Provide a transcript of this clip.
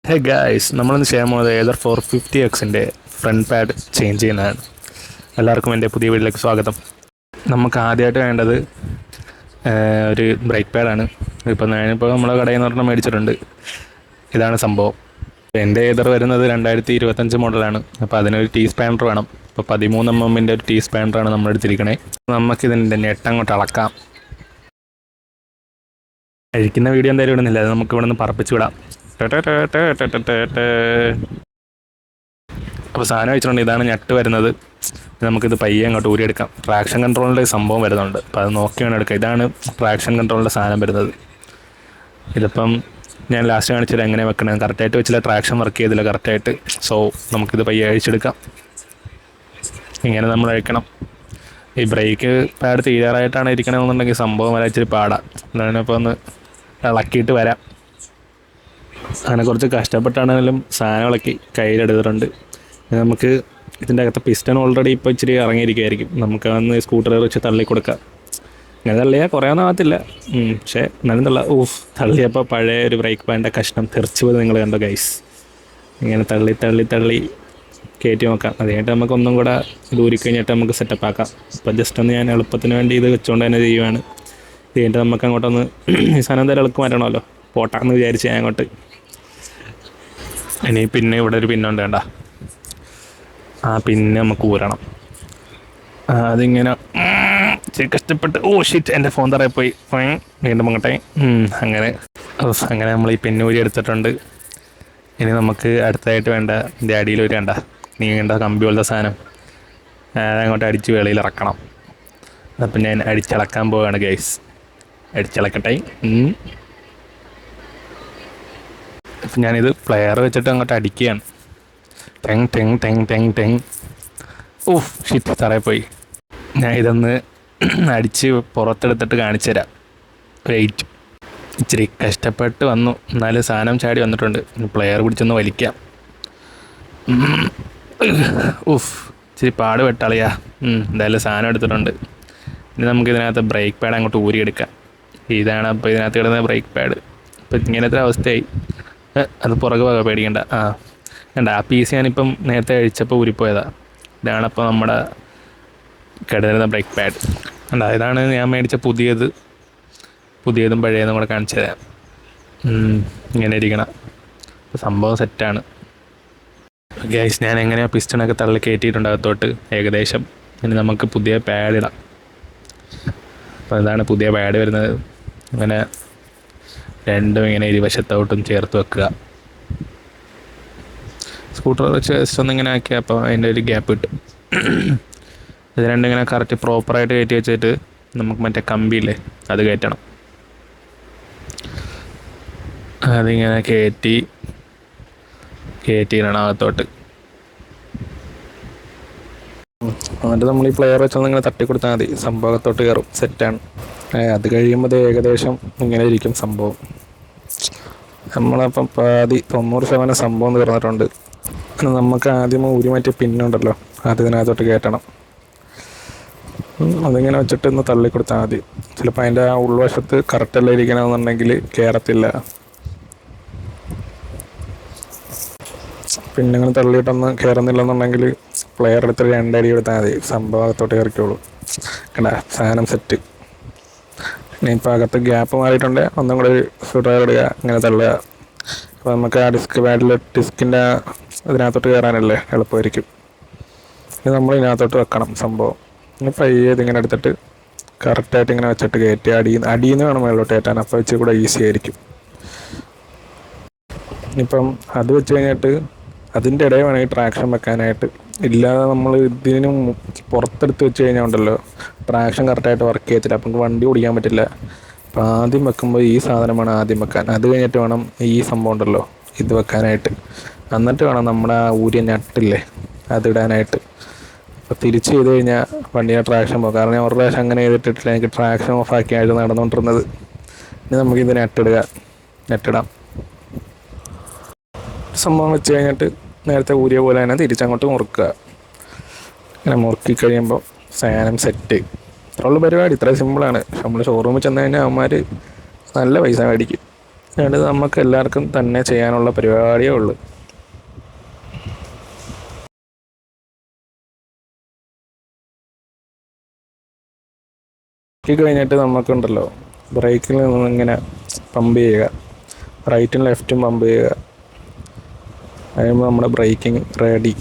Hey guys, നമ്മളിന്ന് ചെയ്യാൻ പോകുന്നത് ഏതർ 450Xൻ്റെ ഫ്രണ്ട് പാഡ് ചേഞ്ച് ചെയ്യുന്നതാണ്. എല്ലാവർക്കും എൻ്റെ പുതിയ വീട്ടിലേക്ക് സ്വാഗതം. നമുക്ക് ആദ്യമായിട്ട് വേണ്ടത് ഒരു ബ്രേക്ക് പാഡാണ്. ഇപ്പം ഞാനിപ്പോൾ നമ്മളെ കടയിൽ നിന്ന് പറഞ്ഞാൽ മേടിച്ചിട്ടുണ്ട്. ഇതാണ് സംഭവം. എൻ്റെ ഏതർ വരുന്നത് 2025 മോഡലാണ്. അപ്പോൾ അതിനൊരു ടീ സ്പാനർ വേണം. ഇപ്പോൾ 13mm ഒരു ടീ സ്പാനറാണ് നമ്മൾ എടുത്തിരിക്കണേ. നമുക്കിതിൻ്റെ നെട്ട് അങ്ങോട്ട് അളക്കാം. അഴിക്കുന്ന വീഡിയോ എന്തായാലും ഇടുന്നില്ല, അത് നമുക്ക് ഇവിടെ നിന്ന് പറപ്പിച്ച് വിടാം. അപ്പോൾ സാധനം വെച്ചിട്ടുണ്ട്. ഇതാണ് ഞെട്ട് വരുന്നത്. നമുക്കിത് പയ്യെ അങ്ങോട്ട് ഊരിയെടുക്കാം. ട്രാക്ഷൻ കൺട്രോളിൻ്റെ സംഭവം വരുന്നുണ്ട്, അപ്പോൾ അത് നോക്കി വേണം എടുക്കാം. ഇതാണ് ട്രാക്ഷൻ കൺട്രോളിൻ്റെ സാധനം വരുന്നത്. ഇതിപ്പം ഞാൻ ലാസ്റ്റ് കാണിച്ചത് എങ്ങനെ വെക്കണം. കറക്റ്റായിട്ട് വെച്ചില്ല, ട്രാക്ഷൻ വർക്ക് ചെയ്തില്ല കറക്റ്റായിട്ട്. സോ നമുക്കിത് പയ്യെ അഴിച്ചെടുക്കാം. ഇങ്ങനെ നമ്മൾ അഴിക്കണം. ഈ ബ്രേക്ക് പാഡ് തീരാറായിട്ടാണ് ഇരിക്കണമെന്നുണ്ടെങ്കിൽ സംഭവം വരാൻ ഇച്ചിരി പാടാണ്. ഞാനിപ്പോൾ ഒന്ന് ഇളക്കിയിട്ട് വരാം. അങ്ങനെ കുറച്ച് കഷ്ടപ്പെട്ടാണെങ്കിലും സാധനം ഇളക്കി കയ്യിലെടുത്തിട്ടുണ്ട്. നമുക്ക് ഇതിൻ്റെ അകത്ത് പിസ്റ്റൺ ഓൾറെഡി ഇപ്പോൾ ഇച്ചിരി ഇറങ്ങിയിരിക്കുമായിരിക്കും. നമുക്ക് അന്ന് സ്കൂട്ടർ വെച്ച് തള്ളി കൊടുക്കാം. ഇങ്ങനെ തള്ളിയാൽ കുറേയൊന്നും ആകത്തില്ല, പക്ഷേ എന്നാലും തള്ളിയപ്പോൾ പഴയ ഒരു ബ്രേക്ക് പാഡിൻ്റെ കഷ്ണം തെറിച്ച് പോയി നിങ്ങൾ കണ്ടോ ഗൈസ്. ഇങ്ങനെ തള്ളി തള്ളി തള്ളി കയറ്റി നോക്കാം. അത് കഴിഞ്ഞിട്ട് നമുക്ക് ഒന്നും കൂടെ ദൂരി കഴിഞ്ഞിട്ട് നമുക്ക് സെറ്റപ്പ് ആക്കാം. അപ്പോൾ ജസ്റ്റ് ഒന്ന് ഞാൻ എളുപ്പത്തിന് വേണ്ടി ഇത് വെച്ചുകൊണ്ട് തന്നെ ചെയ്യുവാണ്. ഇത് കഴിഞ്ഞിട്ട് നമുക്ക് അങ്ങോട്ടൊന്ന് ഈ സാധനം എന്തായാലും എളുപ്പം മാറ്റണമല്ലോ, പോട്ടാന്ന് വിചാരിച്ച് ഞാൻ അങ്ങോട്ട്. ഇനി പിന്നെ ഇവിടെ ഒരു പിന്നുണ്ട്, വേണ്ട പിന്നെ നമുക്ക് ഊരണം. അതിങ്ങനെ കഷ്ടപ്പെട്ട് ഷിറ്റ് എൻ്റെ ഫോൺ തറയിൽ പോയി വീണ്ടും അങ്ങോട്ടെ. അങ്ങനെ നമ്മൾ ഈ പിന്നൂരി എടുത്തിട്ടുണ്ട്. ഇനി നമുക്ക് അടുത്തതായിട്ട് വേണ്ട ഇതിൻ്റെ അടിയിൽ ഒരു വേണ്ട നീണ്ട കമ്പി പോലത്തെ സാധനം അങ്ങോട്ട് അടിച്ച് വെളിയിൽ ഇറക്കണം. അപ്പം ഞാൻ അടിച്ചിളക്കാൻ പോവുകയാണ് ഗൈസ്. അടിച്ചിളക്കട്ടെ. അപ്പം ഞാനിത് പ്ലെയർ വെച്ചിട്ട് അങ്ങോട്ട് അടിക്കുകയാണ്. ടെങ് ടെങ് ടെങ് ടെങ് ടെങ്. ഷിറ്റ് തറയിൽ പോയി. ഞാൻ ഇതൊന്ന് അടിച്ച് പുറത്തെടുത്തിട്ട് കാണിച്ചു തരാം. വെയിറ്റ്. ഇച്ചിരി കഷ്ടപ്പെട്ട് വന്നു, എന്നാലും സാധനം ചാടി വന്നിട്ടുണ്ട്. പ്ലെയർ പിടിച്ചൊന്ന് വലിക്കാം. ഇച്ചിരി പാട് വെട്ടളിയാ. എന്തായാലും സാധനം എടുത്തിട്ടുണ്ട്. ഇനി നമുക്കിതിനകത്ത് ബ്രേക്ക് പാഡ് അങ്ങോട്ട് ഊരിയെടുക്കാം. ഇതാണ് അപ്പോൾ ഇതിനകത്ത് കിടന്ന ബ്രേക്ക് പാഡ്. ഇപ്പം ഇങ്ങനത്തെ അവസ്ഥയായി. അത് പുറകെ പേടിക്കണ്ട. വേണ്ട, ആ പീസ് ഞാനിപ്പം നേരത്തെ അഴിച്ചപ്പോൾ ഊരിപ്പോയതാണ്. ഇതാണപ്പോൾ നമ്മുടെ കിടന്നിരുന്ന ബ്രേക്ക് പാഡ്. ഇതാണ് ഞാൻ മേടിച്ച പുതിയതും പഴയതും കൂടെ കാണിച്ചു തരാം. ഇങ്ങനെ ഇരിക്കണം. സംഭവം സെറ്റാണ് ഗൈസ്. ഞാൻ എങ്ങനെയാണ് പിസ്റ്റണൊക്കെ തള്ളി കയറ്റിയിട്ടുണ്ട് അകത്തോട്ട് ഏകദേശം. ഇനി നമുക്ക് പുതിയ പാഡ് ഇടാം. അപ്പോൾ ഇതാണ് പുതിയ പാഡ് വരുന്നത്. അങ്ങനെ രണ്ടും ഇങ്ങനെ ഇരുവശത്തോട്ടും ചേർത്ത് വെക്കുക. സ്കൂട്ടർ വെച്ച് ജസ്റ്റ് ഒന്നിങ്ങനെ ആക്കിയാൽ അപ്പോൾ അതിൻ്റെ ഒരു ഗ്യാപ്പ് കിട്ടും. ഇത് രണ്ടും ഇങ്ങനെ കറക്റ്റ് പ്രോപ്പറായിട്ട് കയറ്റി വെച്ചിട്ട് നമുക്ക് മറ്റേ കമ്പിയില്ലേ അത് കയറ്റണം. അതിങ്ങനെ കയറ്റിയിടണം അകത്തോട്ട്. എന്നിട്ട് നമ്മൾ ഈ പ്ലെയർ വെച്ചൊന്ന് ഇങ്ങനെ തട്ടി കൊടുത്താൽ മതി, സംഭവത്തോട്ട് കയറും. സെറ്റാണ്. അത് കഴിയുമ്പോൾ ഏകദേശം ഇങ്ങനെ ഇരിക്കും സംഭവം. നമ്മളപ്പം 90% സംഭവം തീർന്നിട്ടുണ്ട്. നമുക്ക് ആദ്യം ഊരി മാറ്റിയ പിന്നുണ്ടല്ലോ, അത് ഇതിനകത്തോട്ട് കയറ്റണം. അതിങ്ങനെ വെച്ചിട്ട് ഒന്ന് തള്ളിക്കൊടുത്താൽ മതി. ചിലപ്പോൾ അതിൻ്റെ ആ ഉൾവശത്ത് കറക്റ്റല്ല ഇരിക്കണമെന്നുണ്ടെങ്കിൽ കയറത്തില്ല. പിന്നെ ഇങ്ങനെ തള്ളിയിട്ടൊന്ന് കയറുന്നില്ലെന്നുണ്ടെങ്കിൽ പ്ലെയർ എടുത്തിട്ട് 2 അടി എടുത്താൽ മതി, സംഭവത്തോട്ട് കയറിക്കോളൂ. കണ്ട സാധനം സെറ്റ്. ഇനിയിപ്പോൾ അകത്ത് ഗ്യാപ്പ് മാറിയിട്ടുണ്ട്, ഒന്നും കൂടെ സ്ക്രൂ ഇടുക, ഇങ്ങനെ തള്ളുക. അപ്പോൾ നമുക്ക് ആ ഡിസ്കിൻ്റെ ഇതിനകത്തോട്ട് കയറാനല്ലേ എളുപ്പമായിരിക്കും. ഇത് നമ്മൾ ഇതിനകത്തോട്ട് വെക്കണം സംഭവം. ഇനി പയ്യെ ഇതിങ്ങനെ എടുത്തിട്ട് കറക്റ്റായിട്ട് ഇങ്ങനെ വെച്ചിട്ട് കയറ്റി അടിയിൽ നിന്ന് വേണം മേലോട്ട് കയറ്റാൻ. അപ്പോൾ വെച്ച് കൂടെ ഈസി ആയിരിക്കും. ഇനിയിപ്പം അത് വെച്ച് കഴിഞ്ഞിട്ട് അതിൻ്റെ ഇടയിൽ വേണമെങ്കിൽ ട്രാക്ഷൻ വെക്കാനായിട്ട്. ഇല്ലാതെ നമ്മൾ ഇതിന് പുറത്തെടുത്ത് വെച്ച് കഴിഞ്ഞാൽ ഉണ്ടല്ലോ, ട്രാക്ഷൻ കറക്റ്റായിട്ട് വർക്ക് ചെയ്യത്തില്ല. അപ്പം വണ്ടി ഓടിക്കാൻ പറ്റില്ല. അപ്പം ആദ്യം വെക്കുമ്പോൾ ഈ സാധനമാണ് ആദ്യം വെക്കാൻ. അത് കഴിഞ്ഞിട്ട് വേണം ഈ സംഭവം ഉണ്ടല്ലോ ഇത് വെക്കാനായിട്ട്. എന്നിട്ട് വേണം നമ്മുടെ ആ ഊരിയ നട്ടില്ലേ അതിടാനായിട്ട്. അപ്പോൾ തിരിച്ച് ചെയ്ത് കഴിഞ്ഞാൽ വണ്ടിയുടെ ട്രാക്ഷൻ പോകും. കാരണം ഞാൻ ഒരു പ്രാവശ്യം അങ്ങനെ ചെയ്തിട്ടില്ല, എനിക്ക് ട്രാക്ഷൻ ഓഫാക്കിയായിട്ട് നടന്നുകൊണ്ടിരുന്നത്. ഇനി നമുക്കിത് നെട്ടിടാം. സംഭവം വെച്ച് കഴിഞ്ഞിട്ട് നേരത്തെ ഊരിയ പോലെ തന്നെ തിരിച്ചങ്ങോട്ട് മുറുക്കുക. അങ്ങനെ മുറുക്കി കഴിയുമ്പോൾ സാധനം സെറ്റ്. ഇത്രയുള്ള പരിപാടി, ഇത്ര സിമ്പിളാണ്. നമ്മൾ ഷോറൂമിൽ ചെന്ന് കഴിഞ്ഞാൽ അവന്മാർ നല്ല പൈസ മേടിക്കും. അതുകൊണ്ട് നമുക്ക് എല്ലാവർക്കും തന്നെ ചെയ്യാനുള്ള പരിപാടിയേ ഉള്ളൂ. കഴിഞ്ഞിട്ട് നമുക്കുണ്ടല്ലോ ബ്രേക്കിൽ നിന്ന് ഇങ്ങനെ പമ്പ് ചെയ്യുക, റൈറ്റും ലെഫ്റ്റും പമ്പ് ചെയ്യുക. കഴിയുമ്പോൾ നമ്മുടെ ബ്രേക്കിംഗ് റെഡി.